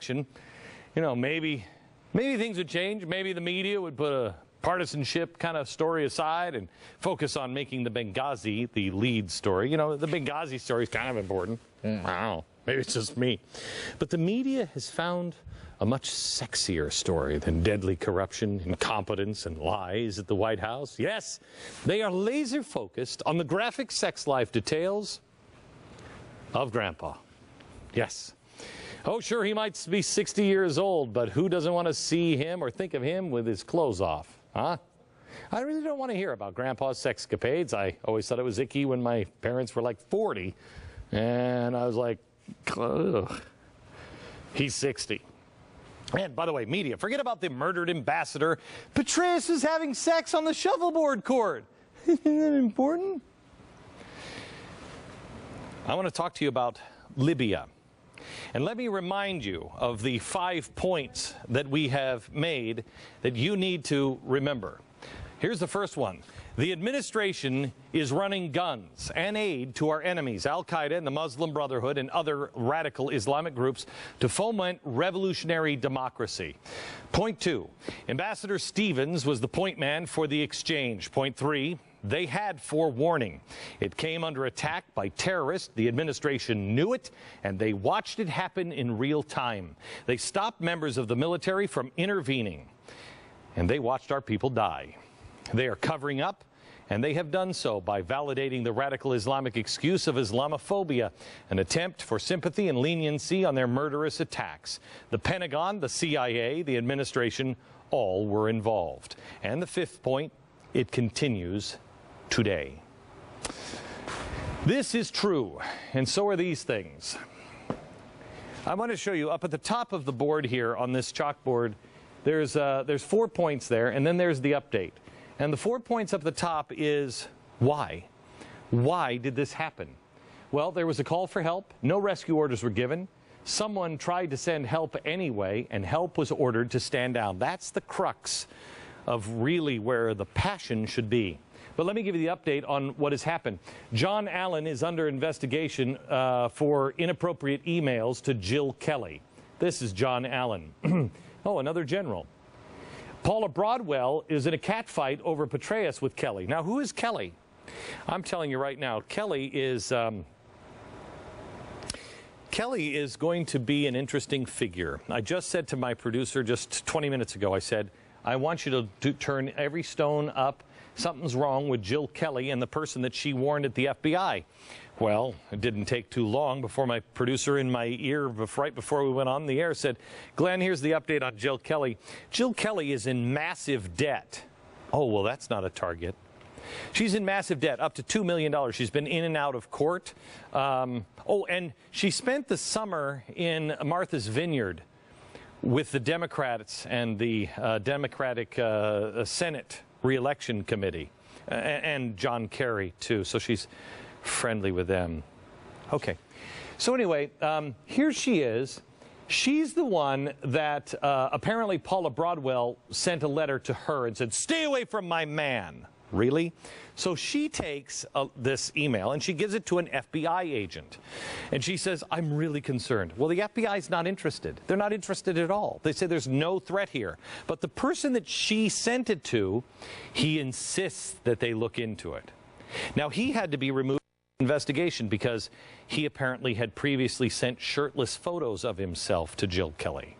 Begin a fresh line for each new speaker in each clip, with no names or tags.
You know, maybe things would change. Maybe the media would put a partisanship kind of story aside and focus on making the Benghazi the lead story. You know, the Benghazi story is kind of important. I don't know. Maybe it's just me. But the media has found a much sexier story than deadly corruption, incompetence, and lies at the White House. Yes, they are laser focused on the graphic sex life details of Grandpa. Yes. Oh, sure, he might be 60 years old, but who doesn't want to see him or think of him with his clothes off, huh? I really don't want to hear about Grandpa's sexcapades. I always thought it was icky when my parents were like 40, and I was like, ugh. He's 60. And by the way, media, forget about the murdered ambassador. Petraeus is having sex on the shuffleboard court. Isn't that important? I want to talk to you about Libya. And let me remind you of the 5 points that we have made that you need to remember. Here's the first one. The administration is running guns and aid to our enemies, Al-Qaeda and the Muslim Brotherhood and other radical Islamic groups, to foment revolutionary democracy. Point 2, Ambassador Stevens was the point man for the exchange. Point 3, they had forewarning. It came under attack by terrorists. The administration knew it, and they watched it happen in real time. They stopped members of the military from intervening, and they watched our people die. They are covering up, and they have done so by validating the radical Islamic excuse of Islamophobia, an attempt for sympathy and leniency on their murderous attacks. The Pentagon, the CIA, the administration, all were involved. And the 5th point, it continues today. This is true, and so are these things. I want to show you up at the top of the board here on this chalkboard, there's 4 points there, and then there's the update. And the 4 points up the top is why? Why did this happen? Well, there was a call for help. No rescue orders were given. Someone tried to send help anyway, and help was ordered to stand down. That's the crux of really where the passion should be. But let me give you the update on what has happened. John Allen is under investigation for inappropriate emails to Jill Kelly. This is John Allen. Oh, another general. Paula Broadwell is in a catfight over Petraeus with Kelly. Now, who is Kelly? I'm telling you right now, Kelly is going to be an interesting figure. I just said to my producer just 20 minutes ago, I said, I want you to turn every stone up. Something's wrong with Jill Kelly and the person that she warned at the FBI. Well, it didn't take too long before my producer in my ear, right before we went on the air, said, Glenn, here's the update on Jill Kelly. Jill Kelly is in massive debt. Oh, well, that's not a target. She's in massive debt, up to $2 million. She's been in and out of court. Oh, and she spent the summer in Martha's Vineyard with the Democrats and the Democratic Senate Re-election Committee, and John Kerry, too. So she's friendly with them. Okay. So anyway, here she is. She's the one that apparently Paula Broadwell sent a letter to her and said, stay away from my man. Really? So she takes this email and she gives it to an FBI agent. And she says, I'm really concerned. Well, the FBI is not interested. They're not interested at all. They say there's no threat here. But the person that she sent it to, he insists that they look into it. Now, he had to be removed from the investigation because he apparently had previously sent shirtless photos of himself to Jill Kelly.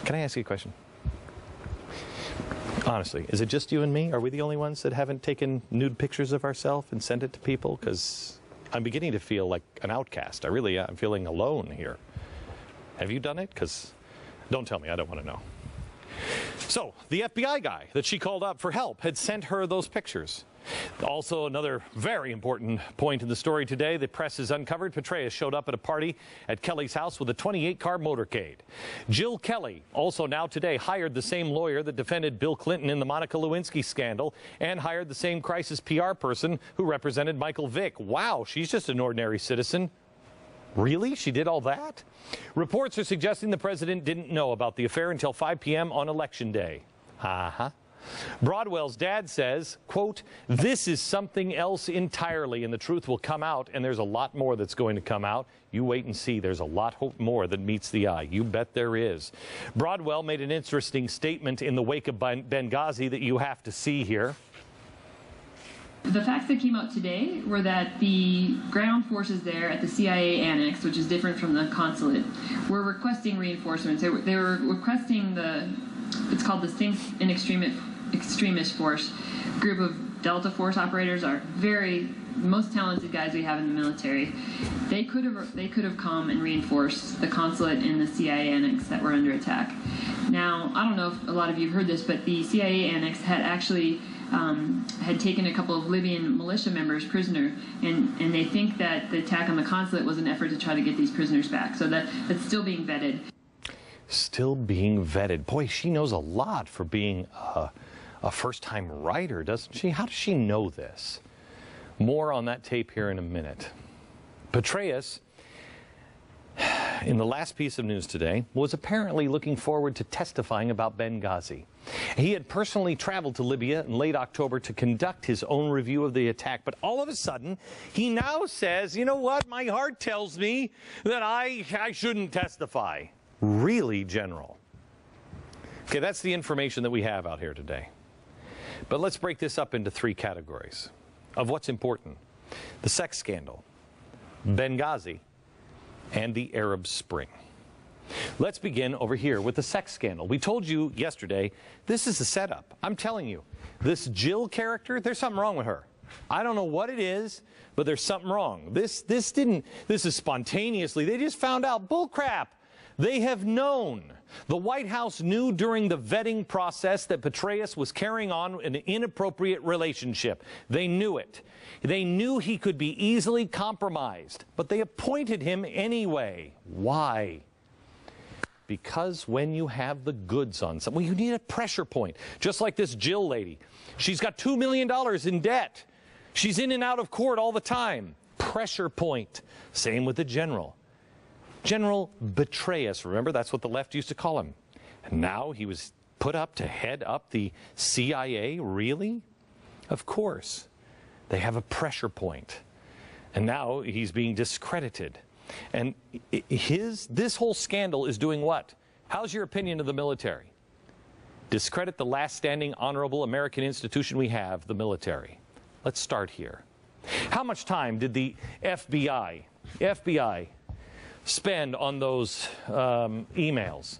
Can I ask you a question? Honestly, is it just you and me? Are we the only ones that haven't taken nude pictures of ourselves and sent it to people? Because I'm beginning to feel like an outcast. I really am feeling alone here. Have you done it? Because don't tell me. I don't want to know. So the FBI guy that she called up for help had sent her those pictures. Also, another very important point in the story today, the press has uncovered Petraeus showed up at a party at Kelly's house with a 28-car motorcade. Jill Kelly, also now today, hired the same lawyer that defended Bill Clinton in the Monica Lewinsky scandal and hired the same crisis PR person who represented Michael Vick. Wow, she's just an ordinary citizen. Really? She did all that? Reports are suggesting the president didn't know about the affair until 5 p.m. on Election Day. Uh-huh. Broadwell's dad says, quote, "This is something else entirely, and the truth will come out, and there's a lot more that's going to come out. You wait and see. There's a lot more that meets the eye. You bet there is." Broadwell made an interesting statement in the wake of Benghazi that you have to see here.
The facts that came out today were that the ground forces there at the CIA annex, which is different from the consulate, were requesting reinforcements. They were requesting it's called the Think and Extremist Force group of Delta Force operators, are most talented guys we have in the military. They could have come and reinforced the consulate and the CIA annex that were under attack. Now, I don't know if a lot of you have heard this, but the CIA annex had actually had taken a couple of Libyan militia members prisoner, and they think that the attack on the consulate was an effort to try to get these prisoners back. So that's still being vetted.
Still being vetted. Boy, she knows a lot for being a first-time writer, doesn't she? How does she know this? More on that tape here in a minute. Petraeus, in the last piece of news today, was apparently looking forward to testifying about Benghazi. He had personally traveled to Libya in late October to conduct his own review of the attack, but all of a sudden, he now says, you know what, my heart tells me that I shouldn't testify. Really, General? Okay, that's the information that we have out here today. But let's break this up into three categories of what's important: the sex scandal, Benghazi, and the Arab Spring. Let's begin over here with the sex scandal. We told you yesterday, this is a setup. I'm telling you, this Jill character, there's something wrong with her. I don't know what it is, but there's something wrong. This is spontaneously. They just found out. Bull crap. They have known. The White House knew during the vetting process that Petraeus was carrying on an inappropriate relationship. They knew it. They knew he could be easily compromised, but they appointed him anyway. Why? Because when you have the goods on someone, you need a pressure point. Just like this Jill lady. She's got $2 million in debt. She's in and out of court all the time. Pressure point. Same with the general. General Petraeus, remember, that's what the left used to call him. And now he was put up to head up the CIA? Really? Of course. They have a pressure point. And now he's being discredited. And this whole scandal is doing what? How's your opinion of the military? Discredit the last standing honorable American institution we have, the military. Let's start here. How much time did the FBI spend on those emails?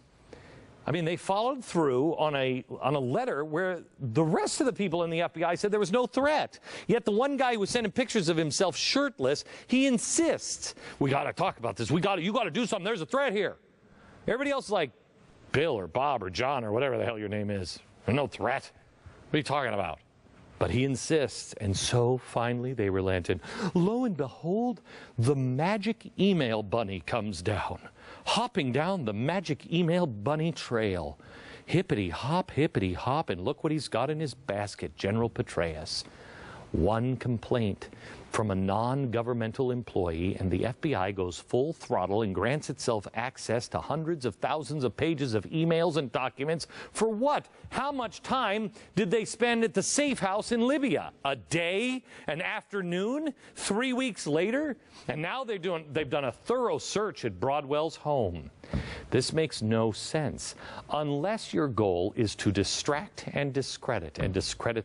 I mean, they followed through on a letter where the rest of the people in the FBI said there was no threat. Yet the one guy who was sending pictures of himself shirtless, he insists, we got to talk about this. You got to do something. There's a threat here. Everybody else is like, Bill or Bob or John or whatever the hell your name is. There's no threat. What are you talking about? But he insists, and so finally they relented. Lo and behold, the magic email bunny comes down, hopping down the magic email bunny trail. Hippity hop, and look what he's got in his basket, General Petraeus. One complaint from a non-governmental employee, and the FBI goes full throttle and grants itself access to hundreds of thousands of pages of emails and documents. For what? How much time did they spend at the safe house in Libya? A day? An afternoon? 3 weeks later? And now they've done a thorough search at Broadwell's home. This makes no sense unless your goal is to distract and discredit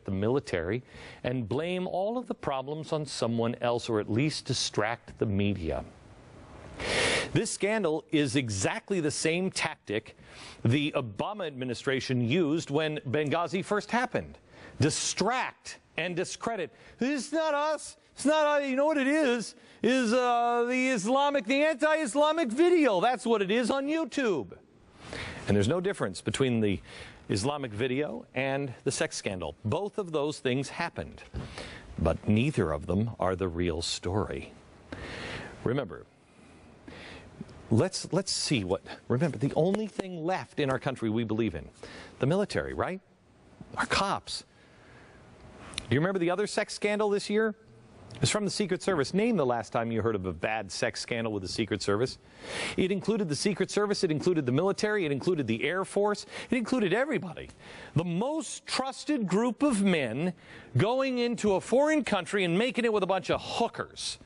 the military and blame all of the problems on someone else, or at least distract the media. This scandal is exactly the same tactic the Obama administration used when Benghazi first happened. Distract and discredit. It's not us. It's not us. You know what it is the anti-Islamic video. That's what it is on YouTube. And there's no difference between the Islamic video and the sex scandal. Both of those things happened, but neither of them are the real story. Remember, let's see what, remember, the only thing left in our country we believe in, the military, right? Our cops. Do you remember the other sex scandal this year? It's from the Secret Service. Name the last time you heard of a bad sex scandal with the Secret Service. It included the Secret Service, it included the military, it included the Air Force, it included everybody. The most trusted group of men going into a foreign country and making it with a bunch of hookers.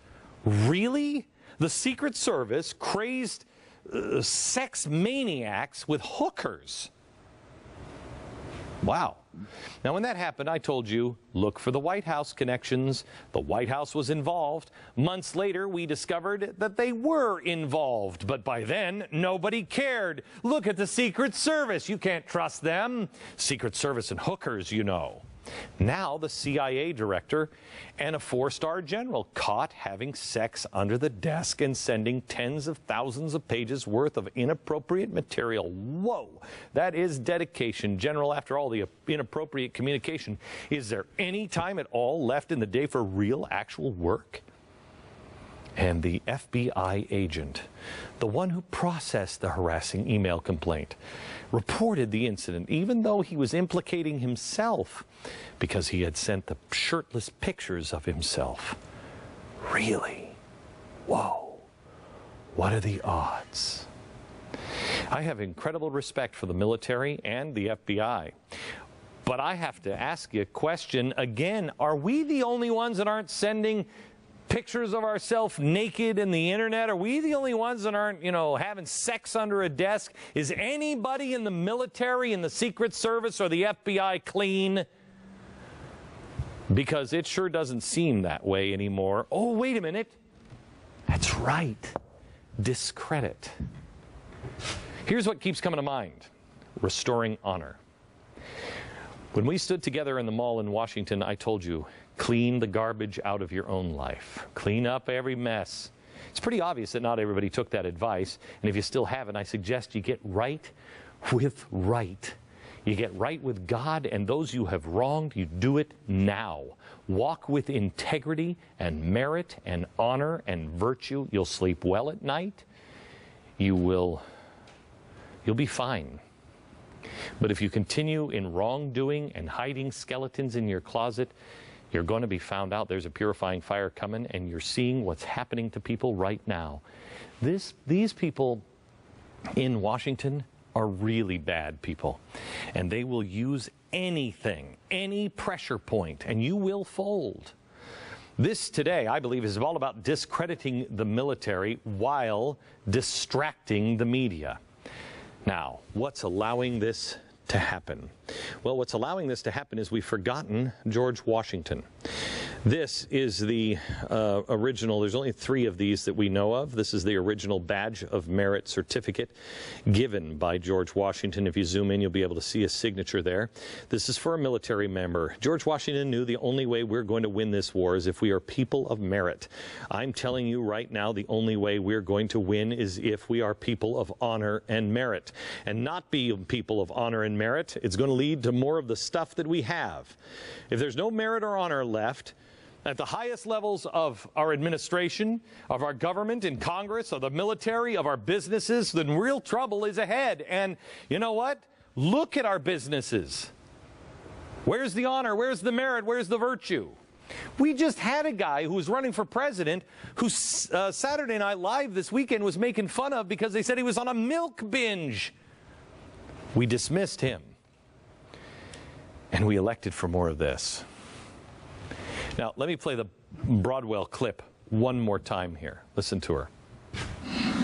Really? The Secret Service crazed sex maniacs with hookers. Wow. Now, when that happened, I told you, look for the White House connections. The White House was involved. Months later, we discovered that they were involved. But by then, nobody cared. Look at the Secret Service. You can't trust them. Secret Service and hookers, you know. Now the CIA director and a 4-star general caught having sex under the desk and sending tens of thousands of pages worth of inappropriate material. Whoa, that is dedication. General, after all the inappropriate communication, is there any time at all left in the day for real, actual work? And the FBI agent, the one who processed the harassing email complaint, reported the incident even though he was implicating himself because he had sent the shirtless pictures of himself. Really? Whoa. What are the odds? I have incredible respect for the military and the FBI. But I have to ask you a question again. Are we the only ones that aren't sending pictures of ourselves naked in the internet? Are we the only ones that aren't, having sex under a desk? Is anybody in the military, in the Secret Service, or the FBI clean? Because it sure doesn't seem that way anymore. Oh, wait a minute. That's right. Discredit. Here's what keeps coming to mind. Restoring honor. When we stood together in the mall in Washington, I told you, clean the garbage out of your own life. Clean up every mess. It's pretty obvious that not everybody took that advice, and if you still haven't, I suggest you get right with right. You get right with God and those you have wronged. You do it now. Walk with integrity and merit and honor and virtue. You'll sleep well at night. You'll be fine. But if you continue in wrongdoing and hiding skeletons in your closet, you're going to be found out. There's a purifying fire coming, and you're seeing what's happening to people right now. These people in Washington are really bad people, and they will use anything, any pressure point, and you will fold. This today, I believe, is all about discrediting the military while distracting the media. Now, what's allowing this to happen? Well, what's allowing this to happen is we've forgotten George Washington. This is the original. There's only 3 of these that we know of. This is the original Badge of Merit certificate given by George Washington. If you zoom in, you'll be able to see a signature there. This is for a military member. George Washington knew the only way we're going to win this war is if we are people of merit. I'm telling you right now, the only way we're going to win is if we are people of honor and merit. And not be people of honor and merit, it's going to lead to more of the stuff that we have. If there's no merit or honor left, at the highest levels of our administration, of our government, in Congress, of the military, of our businesses, then real trouble is ahead. And you know what? Look at our businesses. Where's the honor? Where's the merit? Where's the virtue? We just had a guy who was running for president who Saturday Night Live this weekend was making fun of because they said he was on a milk binge. We dismissed him. And we elected for more of this. Now, let me play the Broadwell clip one more time here. Listen to her.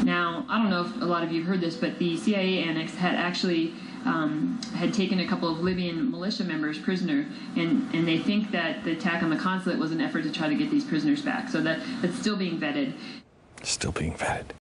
Now, I don't know if a lot of you have heard this, but the CIA annex had actually had taken a couple of Libyan militia members prisoner, and they think that the attack on the consulate was an effort to try to get these prisoners back. So that's still being vetted. Still being vetted.